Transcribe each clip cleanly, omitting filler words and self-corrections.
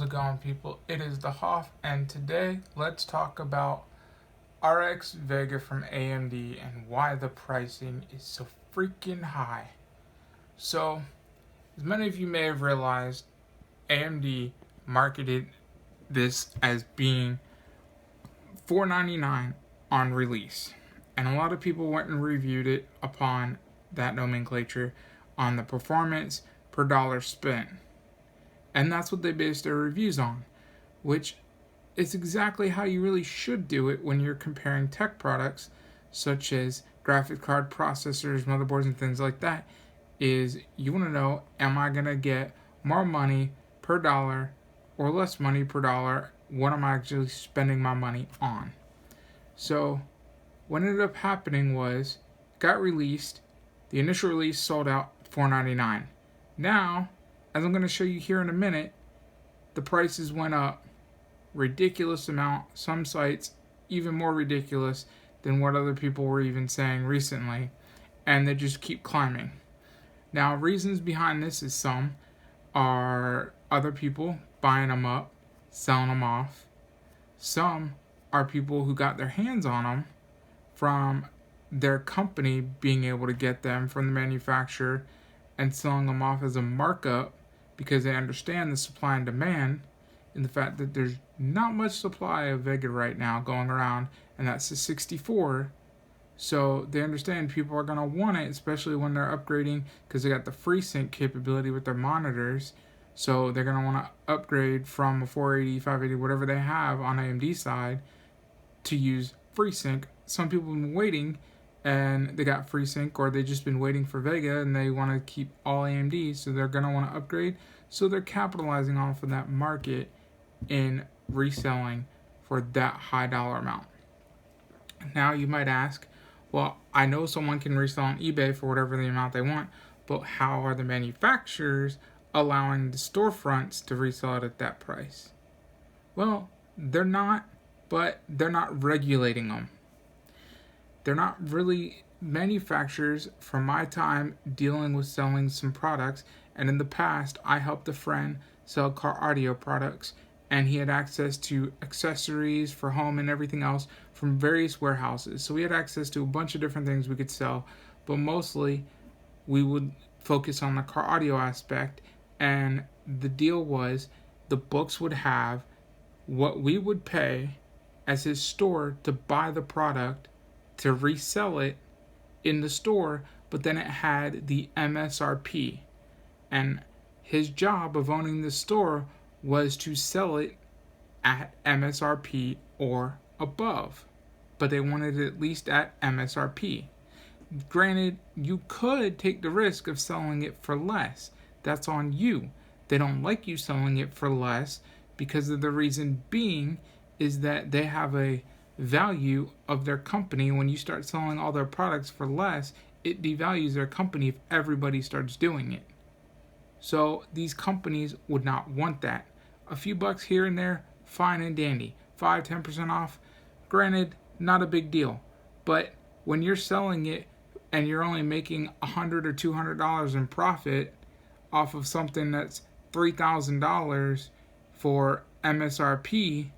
it going, people? It is the Hoff, and today let's talk about RX VEGA from AMD and why the pricing is so freaking high. So, as many of you may have realized, AMD marketed this as being $499 on release, and a lot of people went and reviewed it upon that nomenclature on the performance per dollar spent. And that's what they based their reviews on, which is exactly how you really should do it when you're comparing tech products such as graphic card processors, motherboards, and things like that. Is you want to know, am I going to get more money per dollar or less money per dollar? What am I actually spending my money on? So what ended up happening was, got released, the initial release sold out $499. Now, as I'm going to show you here in a minute, the prices went up ridiculous amount. Some sites even more ridiculous than what other people were even saying recently, and they just keep climbing. Now, reasons behind this is some are other people buying them up, selling them off. Some are people who got their hands on them from their company being able to get them from the manufacturer and selling them off as a markup because they understand the supply and demand and the fact that there's not much supply of Vega right now going around, and that's the 64. So they understand people are going to want it, especially when they're upgrading, because they got the FreeSync capability with their monitors. So they're going to want to upgrade from a 480, 580, whatever they have on AMD side to use FreeSync. Some people have been waiting and they got FreeSync, or they just been waiting for Vega and they want to keep all AMD, so they're going to want to upgrade. So they're capitalizing off of that market in reselling for that high dollar amount. Now you might ask, well, I know someone can resell on eBay for whatever the amount they want, but how are the manufacturers allowing the storefronts to resell it at that price? Well, they're not, but they're not regulating them. They're not really manufacturers. From my time dealing with selling some products, and in the past I helped a friend sell car audio products, and he had access to accessories for home and everything else from various warehouses. So we had access to a bunch of different things we could sell, but mostly we would focus on the car audio aspect. And the deal was, the books would have what we would pay as his store to buy the product to resell it in the store, but then it had the MSRP. And his job of owning the store was to sell it at MSRP or above, but they wanted it at least at MSRP. Granted, you could take the risk of selling it for less. That's on you. They don't like you selling it for less because of the reason being is that they have a value of their company. When you start selling all their products for less, it devalues their company if everybody starts doing it. So these companies would not want that. A few bucks here and there, fine and dandy. 5-10% off, granted, not a big deal. But when you're selling it and you're only making $100 or $200 in profit off of something that's $3,000 for MSRP,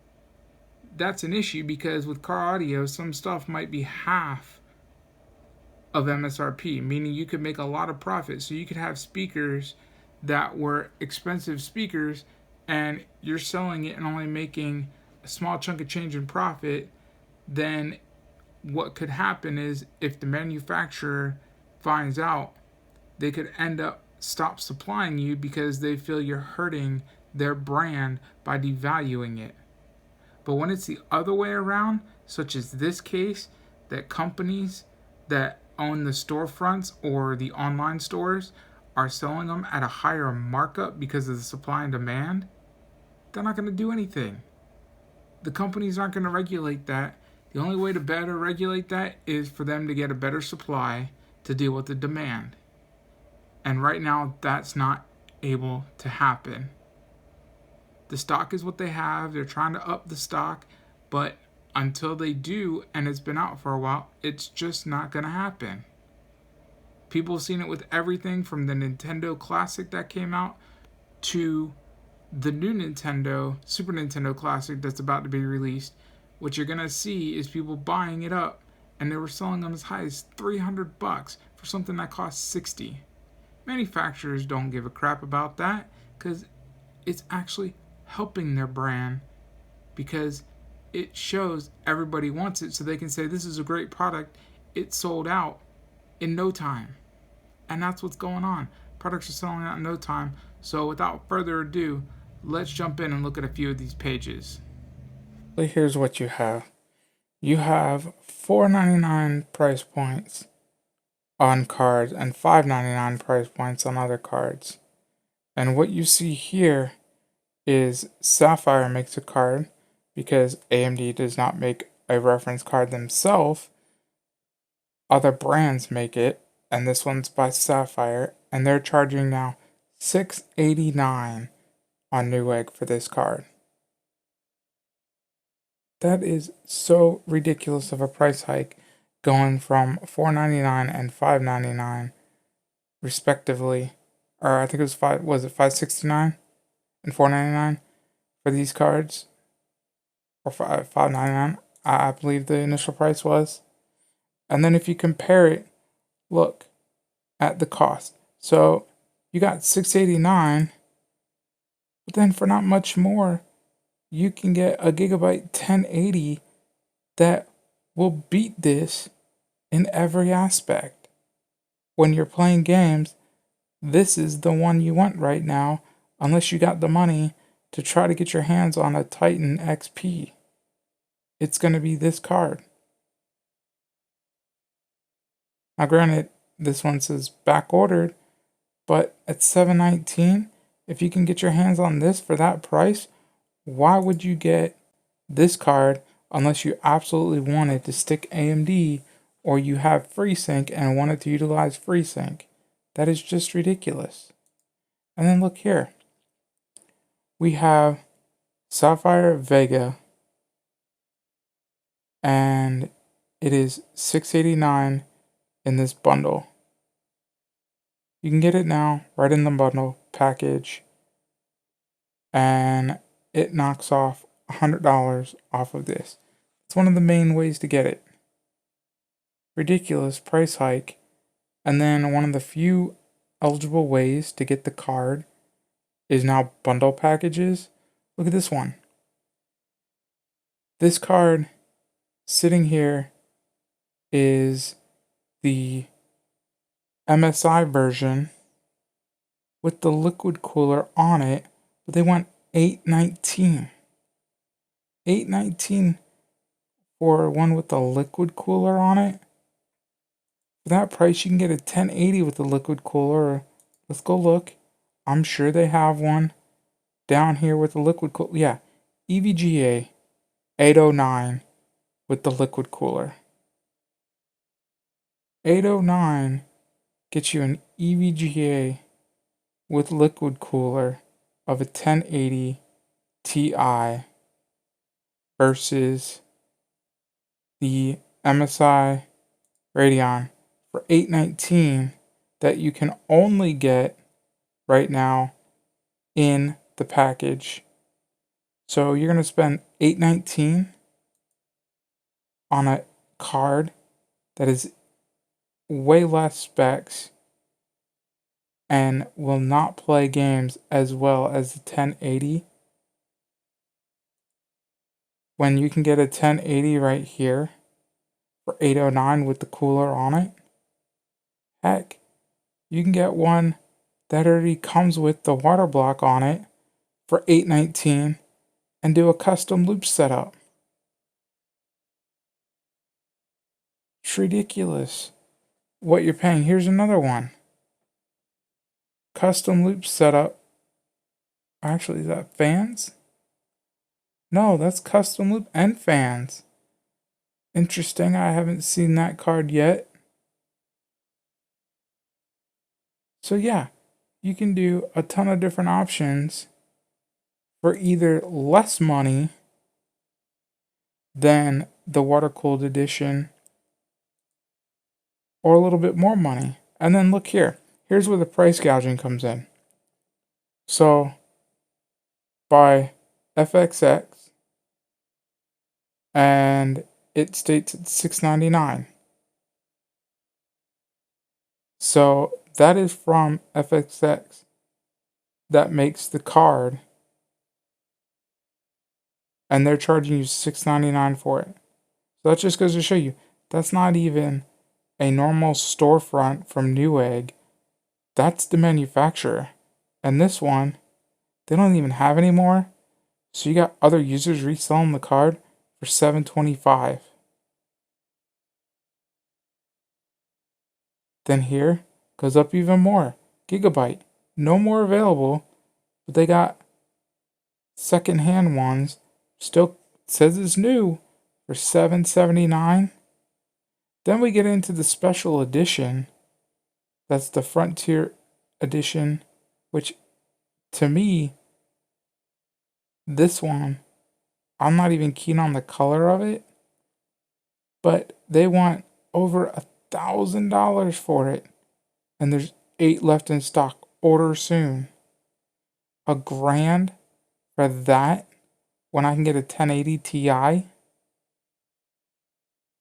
that's an issue, because with car audio, some stuff might be half of MSRP, meaning you could make a lot of profit. So you could have speakers that were expensive speakers and you're selling it and only making a small chunk of change in profit. Then what could happen is, if the manufacturer finds out, they could end up stop supplying you because they feel you're hurting their brand by devaluing it. But when it's the other way around, such as this case, that companies that own the storefronts or the online stores are selling them at a higher markup because of the supply and demand, they're not going to do anything. The companies aren't going to regulate that. The only way to better regulate that is for them to get a better supply to deal with the demand. And right now, that's not able to happen. The stock is what they have. They're trying to up the stock, but until they do, and it's been out for a while, it's just not going to happen. People have seen it with everything from the Nintendo Classic that came out to the new Nintendo, Super Nintendo Classic that's about to be released, what you're gonna see is people buying it up, and they were selling them as high as $300 for something that costs 60. Manufacturers don't give a crap about that because it's actually helping their brand, because it shows everybody wants it, so they can say this is a great product. It sold out in no time, and that's what's going on. Products are selling out in no time. So without further ado, let's jump in and look at a few of these pages. So here's what you have. You have $4.99 price points on cards and $5.99 price points on other cards. And what you see here is Sapphire makes a card because AMD does not make a reference card themselves. Other brands make it, and this one's by Sapphire, and they're charging now $689 on Newegg for this card. That is so ridiculous of a price hike, going from $4.99 and $5.99 respectively, or I think it was $5.69 and $4.99 for these cards, or $5.99, I believe the initial price was. And then if you compare it, look at the cost. So you got $689, but then for not much more, you can get a Gigabyte 1080 that will beat this in every aspect. When you're playing games, this is the one you want right now, unless you got the money to try to get your hands on a Titan XP. It's going to be this card. Now granted, this one says back ordered, but at $719, if you can get your hands on this for that price, why would you get this card unless you absolutely wanted to stick AMD, or you have FreeSync and wanted to utilize FreeSync? That is just ridiculous. And then look here. We have Sapphire Vega, and it is $689 in this bundle. You can get it now right in the bundle package, and it knocks off $100 off of this. It's one of the main ways to get it. Ridiculous price hike. And then one of the few eligible ways to get the card is now bundle packages. Look at this one. This card sitting here is the MSI version with the liquid cooler on it, but they want $819. $819 for one with the liquid cooler on it. For that price, you can get a 1080 with the liquid cooler. Let's go look. I'm sure they have one down here with the liquid cooler. Yeah, EVGA 809 with the liquid cooler. 809 gets you an EVGA with liquid cooler of a 1080 Ti versus the MSI Radeon for $819 that you can only get right now in the package. So you're going to spend $819 on a card that is way less specs and will not play games as well as the 1080, when you can get a 1080 right here for $809 with the cooler on it. Heck, you can get one that already comes with the water block on it for $819 and do a custom loop setup. It's ridiculous what you're paying. Here's another one. Custom loop setup. Actually, is that fans? No, that's custom loop and fans. Interesting. I haven't seen that card yet. So yeah, you can do a ton of different options for either less money than the water cooled edition, or a little bit more money. And then look here. Here's where the price gouging comes in. So by FXX, and it states it's $699. So that is from FXX that makes the card, and they're charging you $699 for it. So that just goes to show you that's not even a normal storefront from Newegg. That's the manufacturer. And this one, they don't even have anymore. So you got other users reselling the card for $725. Then here goes up even more. Gigabyte, no more available, but they got secondhand ones. Still says it's new for $779. Then we get into the special edition. That's the Frontier edition, which to me, this one, I'm not even keen on the color of it, but they want over $1,000 for it, and there's 8 left in stock. Order soon. $1,000 for that when I can get a 1080 Ti?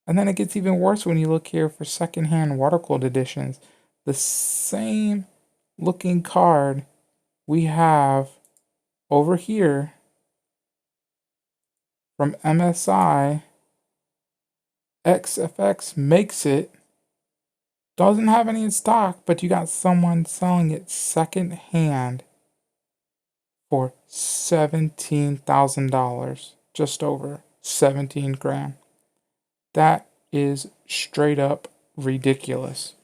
And then it gets even worse when you look here for secondhand water-cooled editions. The same looking card we have over here from MSI. XFX makes it. Doesn't have any in stock, but you got someone selling it second hand for $17,000. Just over 17 grand. That is straight up ridiculous.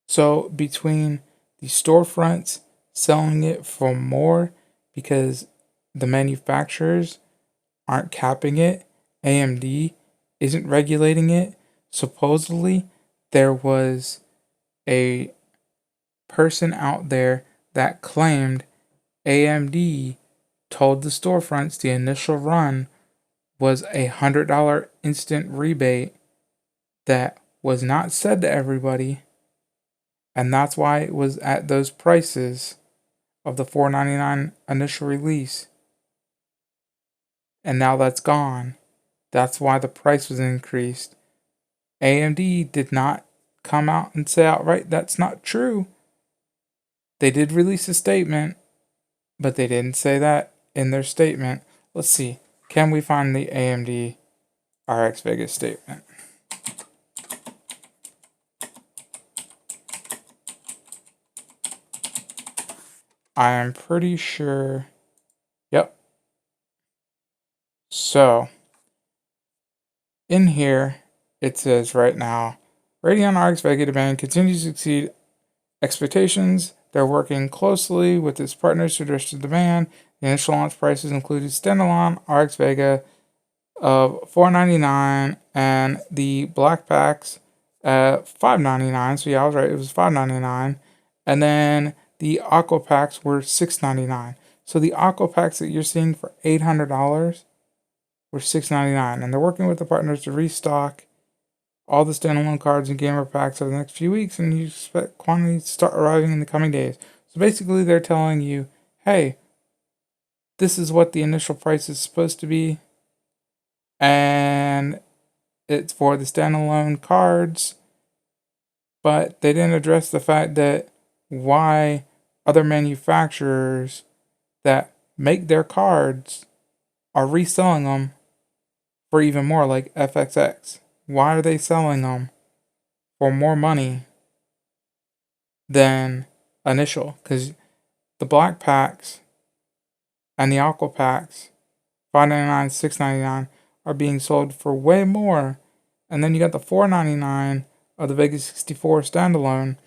So between the storefronts selling it for more because the manufacturers aren't capping it, AMD isn't regulating it, supposedly there was a person out there that claimed AMD told the storefronts the initial run was a $100 instant rebate that was not said to everybody, and that's why it was at those prices of the $499 initial release. And now that's gone. That's why the price was increased. AMD did not come out and say outright that's not true. They did release a statement, but they didn't say that in their statement. Let's see. Can we find the AMD RX VEGA statement? I am pretty sure. Yep. So, in here, it says right now, Radeon RX VEGA demand continues to exceed expectations. They're working closely with its partners to address the demand. The initial launch prices included standalone RX VEGA of $499 and the black packs at $599. So yeah, I was right. It was $599, and then the aqua packs were $699. So the aqua packs that you're seeing for $800 were $699, and they're working with the partners to restock all the standalone cards and gamer packs over the next few weeks, and you expect quantities to start arriving in the coming days. So basically, they're telling you, hey, this is what the initial price is supposed to be, and it's for the standalone cards, but they didn't address the fact that why other manufacturers that make their cards are reselling them for even more, like FXX. Why are they selling them for more money than initial? Because the black packs and the aqua packs, $599, $699, are being sold for way more. And then you got the $499 of the Vega 64 standalone,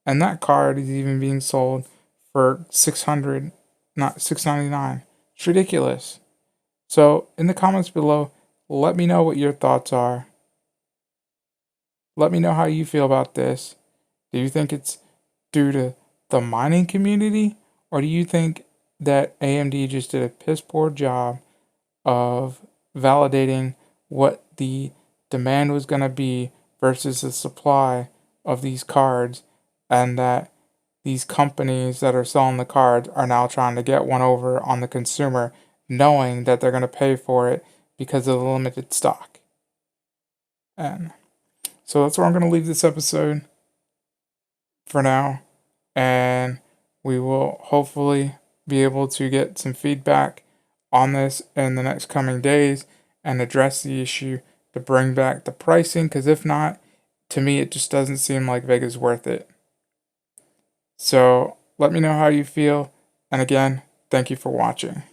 and that card is even being sold for $600, not $699. It's ridiculous. So in the comments below, let me know what your thoughts are. Let me know how you feel about this. Do you think it's due to the mining community, or do you think that AMD just did a piss poor job of validating what the demand was going to be versus the supply of these cards, and that these companies that are selling the cards are now trying to get one over on the consumer, knowing that they're going to pay for it because of the limited stock. And so that's where I'm going to leave this episode for now. And we will hopefully be able to get some feedback on this in the next coming days and address the issue to bring back the pricing, because if not, to me it just doesn't seem like Vega's worth it. So let me know how you feel, and again, thank you for watching.